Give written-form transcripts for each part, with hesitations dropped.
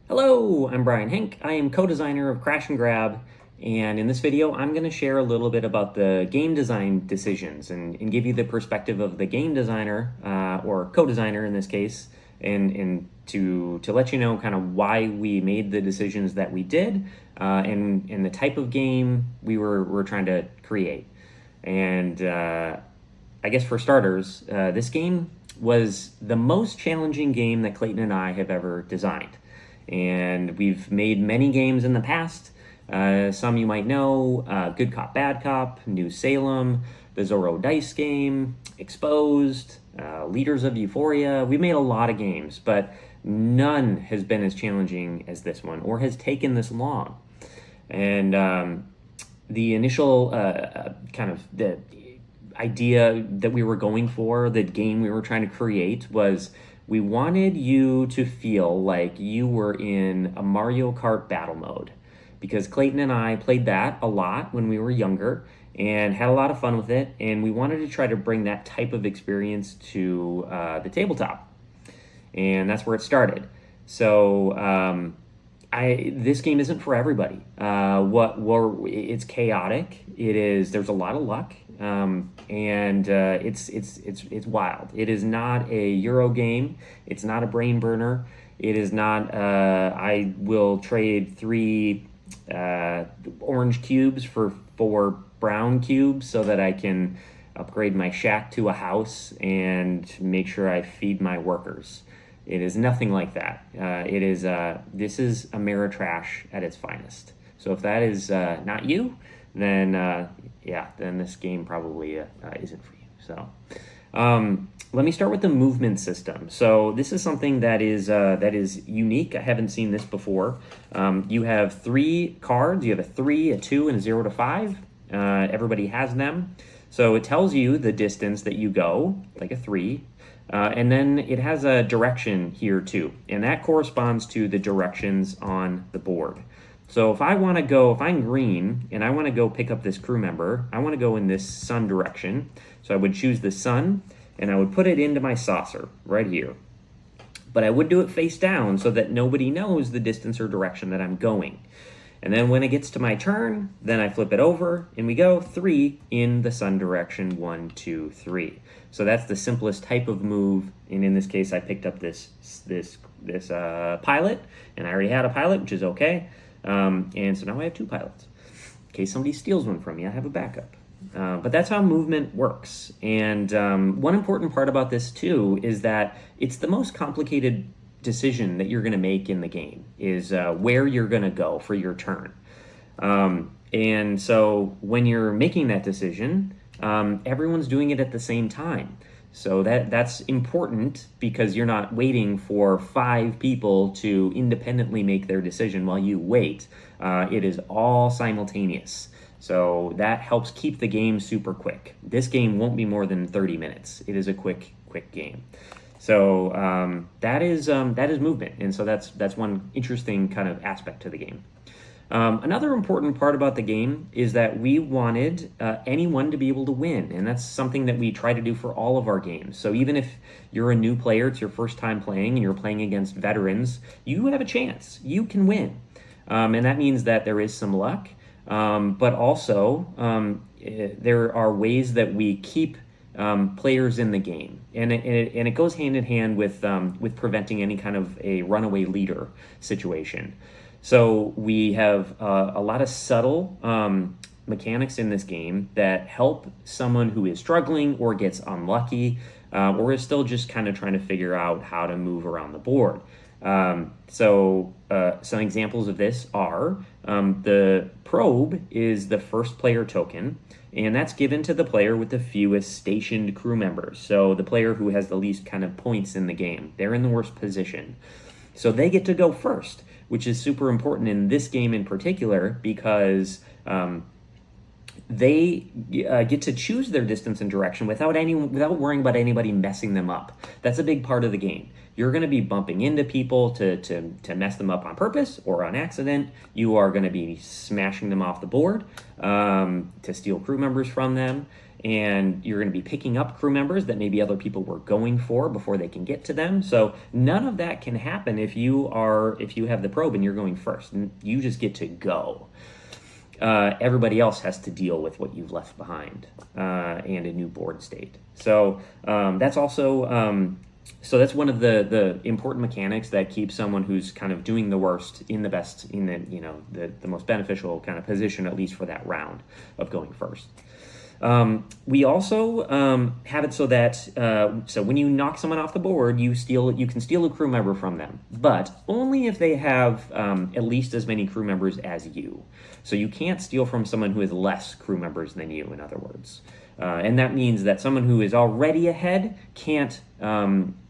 Hello, I'm Brian Henk. I am co-designer of Crash and Grab, and in this video I'm going to share a little bit about the game design decisions and give you the perspective of the game designer, or co-designer in this case, and to let you know kind of why we made the decisions that we did, and the type of game we're trying to create. And I guess for starters, this game was the most challenging game that Clayton and I have ever designed. And we've made many games in the past. Some you might know, Good Cop, Bad Cop, New Salem, the Zorro Dice game, Exposed, Leaders of Euphoria. We made a lot of games, but none has been as challenging as this one or has taken this long. And the initial kind of the idea that we were going for, the game we were trying to create, was we wanted you to feel like you were in a Mario Kart battle mode, because Clayton and I played that a lot when we were younger and had a lot of fun with it, and we wanted to try to bring that type of experience to the tabletop, and that's where it started. So this game isn't for everybody. It's chaotic. There's a lot of luck. And it's wild. It is not a Euro game. It's not a brain burner. It is not, I will trade 3 orange cubes for 4 brown cubes so that I can upgrade my shack to a house and make sure I feed my workers. It is nothing like that. This is Ameritrash at its finest. So if that is not you, then then this game probably isn't for you. So let me start with the movement system. So this is something that is unique. I haven't seen this before. You have 3 cards. You have a 3, a 2, and a 0 to 5. Everybody has them. So it tells you the distance that you go, like a 3. And then it has a direction here too, and that corresponds to the directions on the board. So if I'm green and I want to go pick up this crew member, I want to go in this sun direction. So I would choose the sun and I would put it into my saucer right here. But I would do it face down so that nobody knows the distance or direction that I'm going. And then when it gets to my turn, then I flip it over and we go 3 in the sun direction, 1, 2, 3. So that's the simplest type of move. And in this case, I picked up this pilot, and I already had a pilot, which is okay. And so now I have 2 pilots. In case somebody steals one from me, I have a backup. But that's how movement works. And one important part about this too is that it's the most complicated decision that you're going to make in the game, is where you're going to go for your turn. And so when you're making that decision, everyone's doing it at the same time. So that's important, because you're not waiting for 5 people to independently make their decision while you wait. It is all simultaneous. So that helps keep the game super quick. This game won't be more than 30 minutes. It is a quick game. So that is movement, and so that's one interesting kind of aspect to the game. Another important part about the game is that we wanted anyone to be able to win, and that's something that we try to do for all of our games. So even if you're a new player, it's your first time playing, and you're playing against veterans, you have a chance. You can win. And that means that there is some luck, but also there are ways that we keep players in the game, and it goes hand in hand with preventing any kind of a runaway leader situation. So we have a lot of subtle mechanics in this game that help someone who is struggling or gets unlucky, or is still just kind of trying to figure out how to move around the board. So some examples of this are the probe is the first player token, and that's given to the player with the fewest stationed crew members. So the player who has the least kind of points in the game, they're in the worst position. So they get to go first, which is super important in this game in particular, because they get to choose their distance and direction without worrying about anybody messing them up. That's a big part of the game. You're going to be bumping into people to mess them up on purpose or on accident. You are going to be smashing them off the board to steal crew members from them. And you're going to be picking up crew members that maybe other people were going for before they can get to them. So none of that can happen if you have the probe and you're going first. You just get to go. Everybody else has to deal with what you've left behind and a new board state. So that's also so that's one of the important mechanics that keeps someone who's kind of doing the worst in the most beneficial kind of position, at least for that round of going first. We also have it so that so when you knock someone off the board, you can steal a crew member from them, but only if they have at least as many crew members as you. So you can't steal from someone who has less crew members than you, in other words. And that means that someone who is already ahead can't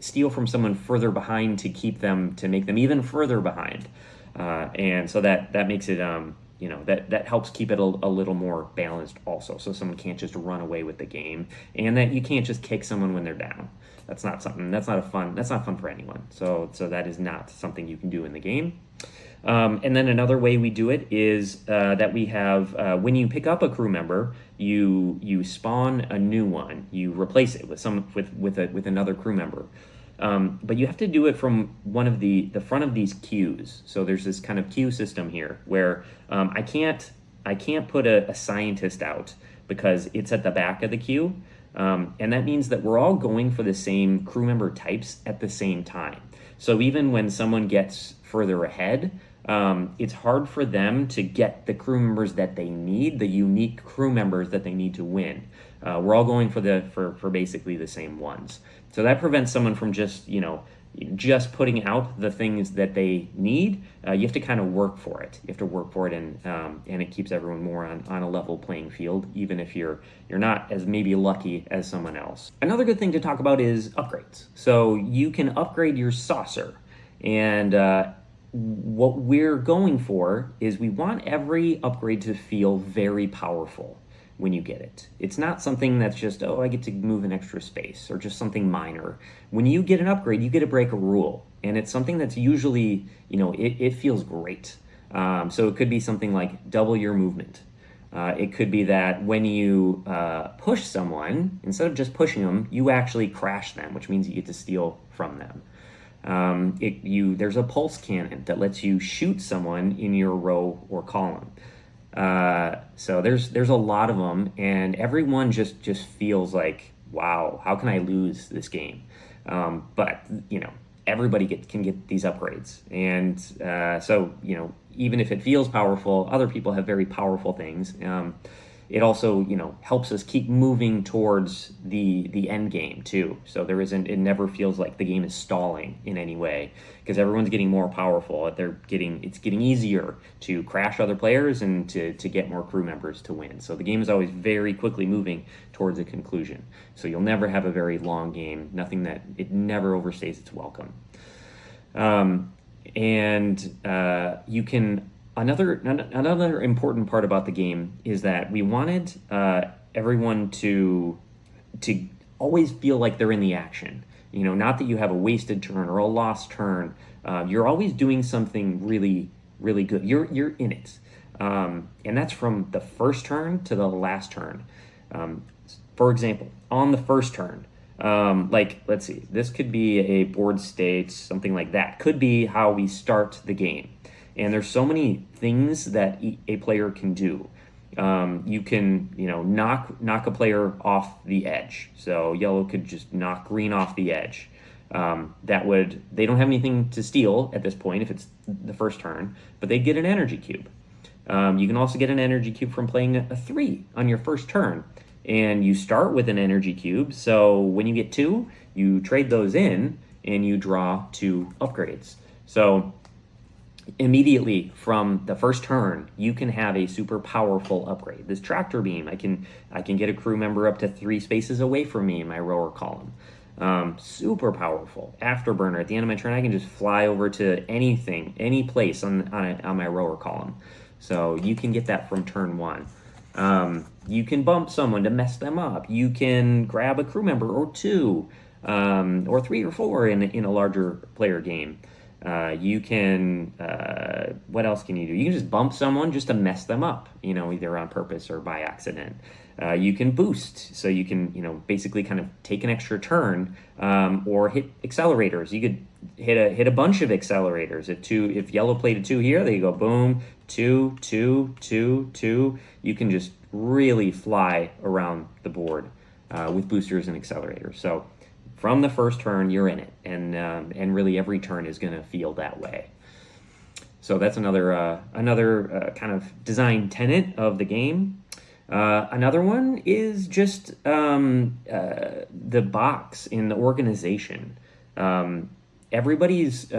steal from someone further behind to make them even further behind. And so that makes it that helps keep it a little more balanced also, so someone can't just run away with the game, and that you can't just kick someone when they're down. That's not fun for anyone. So that is not something you can do in the game. And then another way we do it is that we have when you pick up a crew member, you spawn a new one. You replace it with another crew member. But you have to do it from one of the front of these queues. So there's this kind of queue system here where I can't put a scientist out because it's at the back of the queue. And that means that we're all going for the same crew member types at the same time. So even when someone gets further ahead, it's hard for them to get the crew members that they need, the unique crew members that they need to win. We're all going for basically the same ones. So that prevents someone from just putting out the things that they need. You have to kind of work for it. You have to work for it, and it keeps everyone more on a level playing field, even if you're not as maybe lucky as someone else. Another good thing to talk about is upgrades. So you can upgrade your saucer, and what we're going for is we want every upgrade to feel very powerful when you get it. It's not something that's just, I get to move an extra space or just something minor. When you get an upgrade, you get to break a rule, and it's something that's usually, it feels great. So it could be something like double your movement. It could be that when you push someone, instead of just pushing them, you actually crash them, which means you get to steal from them. There's a pulse cannon that lets you shoot someone in your row or column. So there's a lot of them, and everyone just feels like, wow, how can I lose this game? But everybody can get these upgrades, and so even if it feels powerful, other people have very powerful things. It also, helps us keep moving towards the end game too. So it never feels like the game is stalling in any way, because everyone's getting more powerful. It's getting easier to crash other players and to get more crew members to win. So the game is always very quickly moving towards a conclusion. So you'll never have a very long game. It never overstays its welcome. You can. Another important part about the game is that we wanted everyone to always feel like they're in the action. Not that you have a wasted turn or a lost turn. You're always doing something really, really good. You're in it, and that's from the first turn to the last turn. For example, on the first turn, let's see, this could be a board state, something like that. Could be how we start the game. And there's so many things that a player can do. You can, knock a player off the edge. So yellow could just knock green off the edge. They don't have anything to steal at this point if it's the first turn, but they get an energy cube. You can also get an energy cube from playing a 3 on your first turn. And you start with an energy cube, so when you get 2, you trade those in and you draw 2 upgrades. So immediately from the first turn, you can have a super powerful upgrade. This tractor beam, I can get a crew member up to 3 spaces away from me in my row or column. Super powerful. Afterburner, at the end of my turn, I can just fly over to anything, any place on my row or column. So you can get that from turn 1. You can bump someone to mess them up. You can grab a crew member or two, or three or four in a larger player game. You can, what else can you do? You can just bump someone just to mess them up, either on purpose or by accident. You can boost, so you can, basically kind of take an extra turn, or hit accelerators. You could hit a bunch of accelerators. If yellow played a 2 here, there you go, boom, 2, 2, 2, 2. You can just really fly around the board with boosters and accelerators. So from the first turn, you're in it, and really every turn is going to feel that way. So that's another kind of design tenet of the game. Another one is just the box in the organization. Everybody's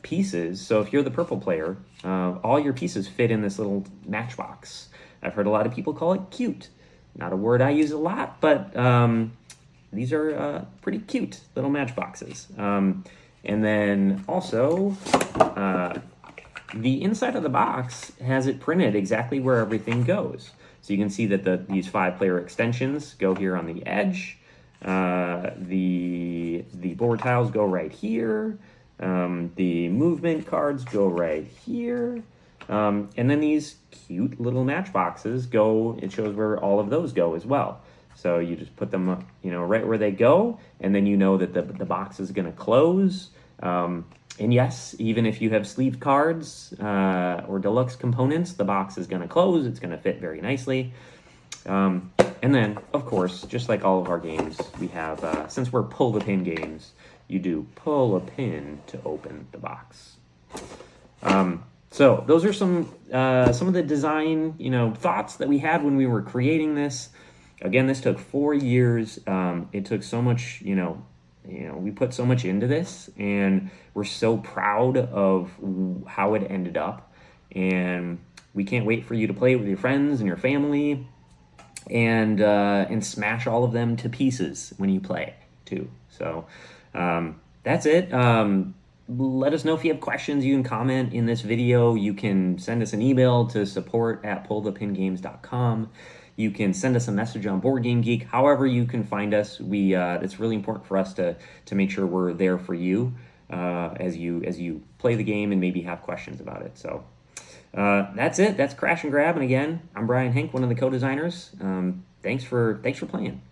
pieces, so if you're the purple player, all your pieces fit in this little matchbox. I've heard a lot of people call it cute. Not a word I use a lot, but these are pretty cute little matchboxes. And then also, the inside of the box has it printed exactly where everything goes. So you can see that these 5-player extensions go here on the edge. The board tiles go right here. The movement cards go right here. And then these cute little matchboxes go, it shows where all of those go as well. So you just put them, right where they go, and then you know that the box is going to close. And yes, even if you have sleeved cards or deluxe components, the box is going to close. It's going to fit very nicely. And then, of course, just like all of our games, we have, since we're pull-the-pin games, you do pull a pin to open the box. So those are some of the design, thoughts that we had when we were creating this. Again, this took 4 years. It took so much, we put so much into this, and we're so proud of how it ended up. And we can't wait for you to play with your friends and your family, and smash all of them to pieces when you play too. So that's it. Let us know if you have questions. You can comment in this video. You can send us an email to support@pullthepingames.com. You can send us a message on Board Game Geek. However you can find us, it's really important for us to make sure we're there for you as you play the game and maybe have questions about it. So that's it. That's Crash and Grab. And again, I'm Brian Hink, one of the co-designers. Thanks for playing.